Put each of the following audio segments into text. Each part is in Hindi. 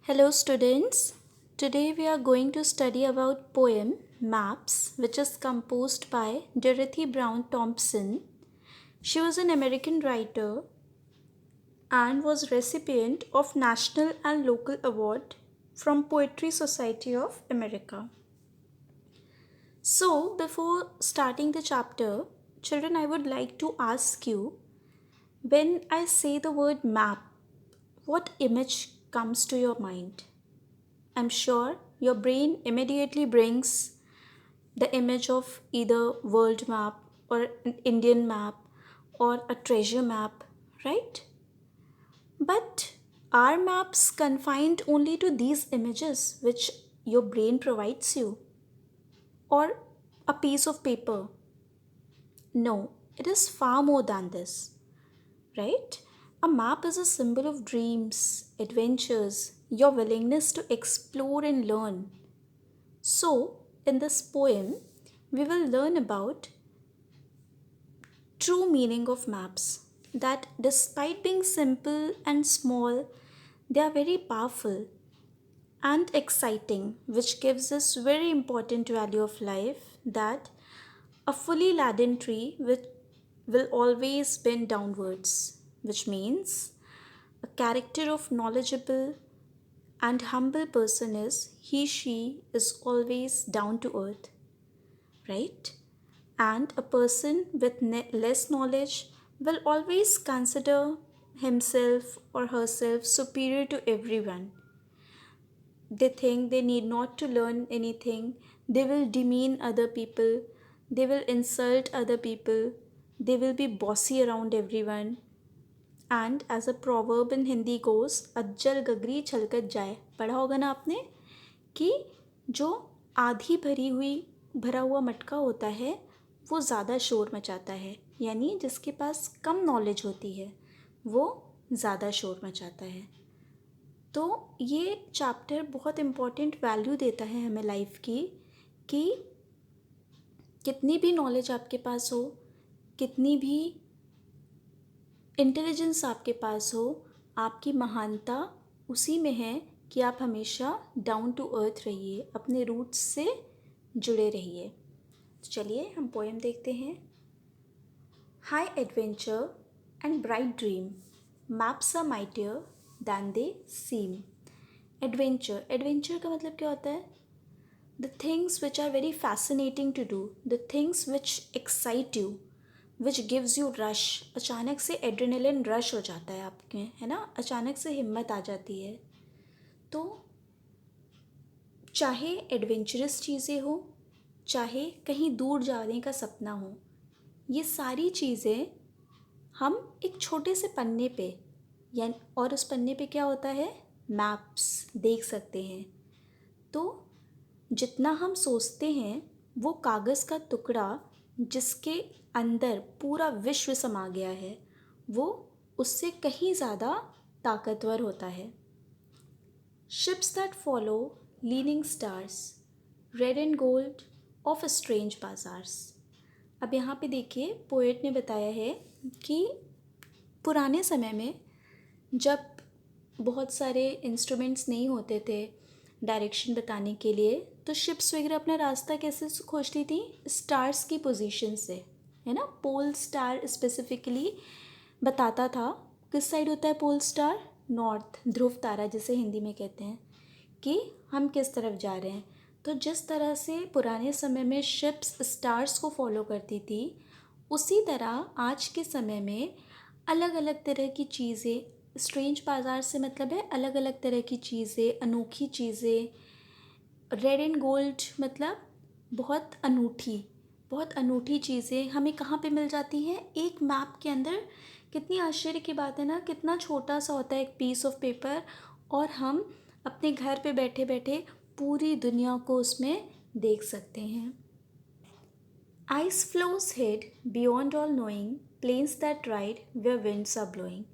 Hello students. Today we are going to study about poem Maps which is composed by Dorothy Brown Thompson. She was an American writer and was recipient of national and local award from Poetry Society of America. So before starting the chapter, children I would like to ask you, when I say the word map, what image comes to your mind? I'm sure your brain immediately brings the image of either world map or an Indian map or a treasure map, right? But are maps confined only to these images which your brain provides you or a piece of paper? No, it is far more than this, right? A map is a symbol of dreams, adventures, your willingness to explore and learn. So, in this poem, we will learn about true meaning of maps, that despite being simple and small, they are very powerful and exciting, which gives us very important value of life, that a fully laden tree will always bend downwards, which means a character of knowledgeable and humble person is she is always down to earth, right? And a person with less knowledge will always consider himself or herself superior to everyone. They think they need not to learn anything. They will demean other people. They will insult other people. They will be bossy around everyone. And as a proverb in Hindi goes, अज्जल गगरी छलकत जाए. पढ़ा होगा ना आपने कि जो आधी भरा हुआ मटका होता है वो ज़्यादा शोर मचाता है, यानी जिसके पास कम नॉलेज होती है वो ज़्यादा शोर मचाता है। तो ये चैप्टर बहुत इम्पोर्टेंट वैल्यू देता है हमें लाइफ की, कि कितनी भी नॉलेज आपके पास हो, कितनी भी इंटेलिजेंस आपके पास हो, आपकी महानता उसी में है कि आप हमेशा डाउन टू अर्थ रहिए, अपने रूट्स से जुड़े रहिए। तो चलिए हम पोएम देखते हैं। High adventure and bright dream, maps are mightier than they seem. Adventure का मतलब क्या होता है? The things which are very fascinating to do, the things which excite you, which gives you rush. अचानक से एड्रेनलिन रश हो जाता है आपके, है ना, अचानक से हिम्मत आ जाती है। तो चाहे एडवेंचरस चीज़ें हो, चाहे कहीं दूर जाने का सपना हो, ये सारी चीज़ें हम एक छोटे से पन्ने पे, यानी और उस पन्ने पे क्या होता है, मैप्स देख सकते हैं। तो जितना हम सोचते हैं वो कागज़ का टुकड़ा जिसके अंदर पूरा विश्व समा गया है, वो उससे कहीं ज़्यादा ताकतवर होता है। Ships that follow leaning stars, red and gold of strange bazaars. अब यहाँ पे देखिए पोएट ने बताया है कि पुराने समय में जब बहुत सारे इंस्ट्रूमेंट्स नहीं होते थे डायरेक्शन बताने के लिए, तो शिप्स वगैरह अपना रास्ता कैसे खोजती थी? स्टार्स की पोजीशन से, है ना। पोल स्टार स्पेसिफिकली बताता था किस साइड होता है पोल स्टार, नॉर्थ, ध्रुव तारा जिसे हिंदी में कहते हैं, कि हम किस तरफ जा रहे हैं। तो जिस तरह से पुराने समय में शिप्स स्टार्स को फॉलो करती थी, उसी तरह आज के समय में अलग अलग तरह की चीज़ें, स्ट्रेंज बाज़ार से मतलब है अलग अलग तरह की चीज़ें, अनोखी चीज़ें। रेड एंड गोल्ड मतलब बहुत अनूठी चीज़ें हमें कहाँ पे मिल जाती हैं? एक मैप के अंदर। कितनी आश्चर्य की बात है ना, कितना छोटा सा होता है एक पीस ऑफ पेपर, और हम अपने घर पे बैठे बैठे पूरी दुनिया को उसमें देख सकते हैं। Ice flows head beyond all knowing, plains that ride where winds are blowing.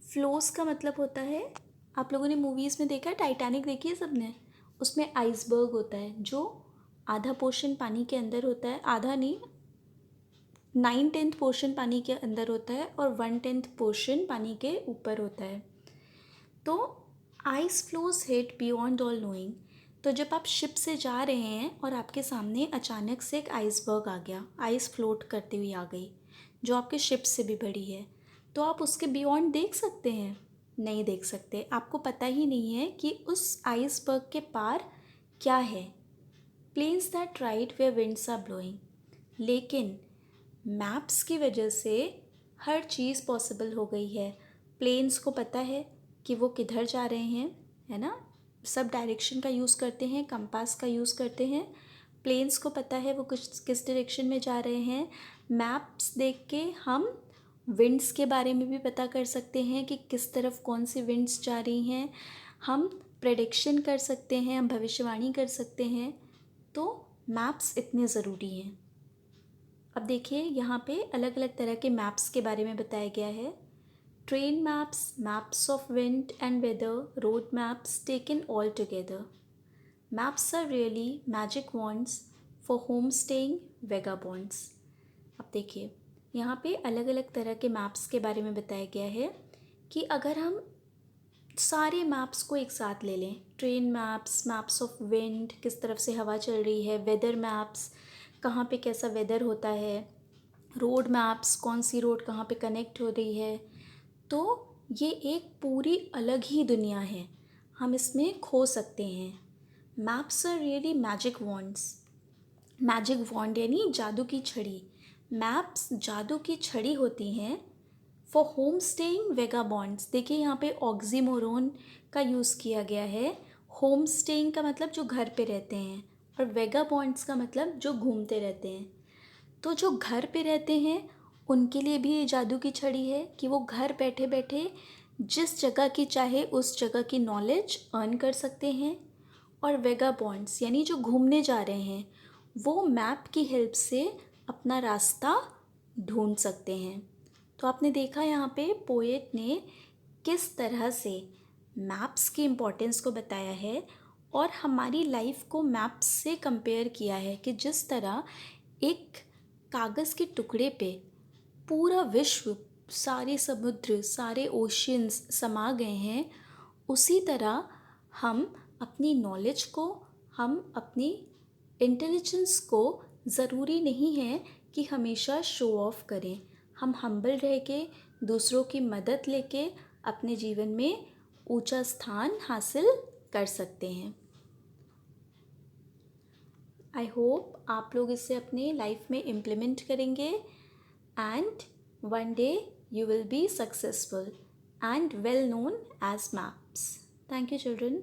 Flows का मतलब होता है, आप लोगों ने मूवीज़ में देखा है, टाइटैनिक देखी है सबने, उसमें आइसबर्ग होता है जो आधा पोर्शन पानी के अंदर होता है, आधा नहीं, 9/10 पोर्शन पानी के अंदर होता है और 1/10 पोर्शन पानी के ऊपर होता है। तो ice flows hit beyond all knowing. तो जब आप शिप से जा रहे हैं और आपके सामने अचानक से एक आइसबर्ग आ गया, आइस फ्लोट करती हुई आ गई जो आपके शिप से भी बड़ी है, तो आप उसके बियॉन्ड देख सकते हैं? नहीं देख सकते। आपको पता ही नहीं है कि उस आइसबर्ग के पार क्या है। Plains that right where winds are blowing. लेकिन मैप्स की वजह से हर चीज़ पॉसिबल हो गई है। प्लेन्स को पता है कि वो किधर जा रहे हैं, है ना? सब डायरेक्शन का यूज़ करते हैं, कंपास का यूज़ करते हैं। प्लेन्स को पता है वो कुछ किस डायरेक्शन में जा रहे हैं। मैप्स देख के हम विंड्स के बारे में भी पता कर सकते हैं कि किस तरफ कौन सी विंड्स जा रही हैं। हम प्रेडिक्शन कर सकते हैं, हम भविष्यवाणी कर सकते हैं। तो मैप्स इतने ज़रूरी हैं। अब देखिए यहाँ पे अलग अलग तरह के मैप्स के बारे में बताया गया है। Train maps, maps of wind and weather, road maps taken all together. Maps are really magic wands for home staying vagabonds. अब देखिए यहाँ पे अलग अलग तरह के मैप्स के बारे में बताया गया है कि अगर हम सारे मैप्स को एक साथ ले लें, train maps, maps of wind, किस तरफ से हवा चल रही है, वेदर मैप्स, कहाँ पे कैसा वेदर होता है, रोड मैप्स, कौन सी रोड कहाँ पे कनेक्ट हो रही है, तो ये एक पूरी अलग ही दुनिया है। हम इसमें खो सकते हैं। Maps are really magic wands. Magic wand यानी जादू की छड़ी। मैप्स जादू की छड़ी होती हैं फॉर होम स्टेइंग वेगाबॉन्ड्स। देखिए यहाँ पे ऑक्सीमोरोन का यूज़ किया गया है। होम स्टेइंग का मतलब जो घर पे रहते हैं, और वेगाबॉन्ड्स का मतलब जो घूमते रहते हैं। तो जो घर पे रहते हैं उनके लिए भी ये जादू की छड़ी है कि वो घर बैठे बैठे जिस जगह की चाहे उस जगह की नॉलेज अर्न कर सकते हैं। और वेगाबॉन्ड्स यानी जो घूमने जा रहे हैं वो मैप की हेल्प से अपना रास्ता ढूंढ सकते हैं। तो आपने देखा यहाँ पे पोएट ने किस तरह से मैप्स की इम्पोर्टेंस को बताया है और हमारी लाइफ को मैप्स से कंपेयर किया है कि जिस तरह एक कागज़ के टुकड़े पे पूरा विश्व, सारे समुद्र, सारे ओशियंस समा गए हैं, उसी तरह हम अपनी नॉलेज को, हम अपनी इंटेलिजेंस को ज़रूरी नहीं है कि हमेशा शो ऑफ करें। हम हम्बल रह के दूसरों की मदद लेके अपने जीवन में ऊंचा स्थान हासिल कर सकते हैं। आई होप आप लोग इसे अपने लाइफ में इम्प्लीमेंट करेंगे and one day you will be successful and well known as maps. Thank you, children.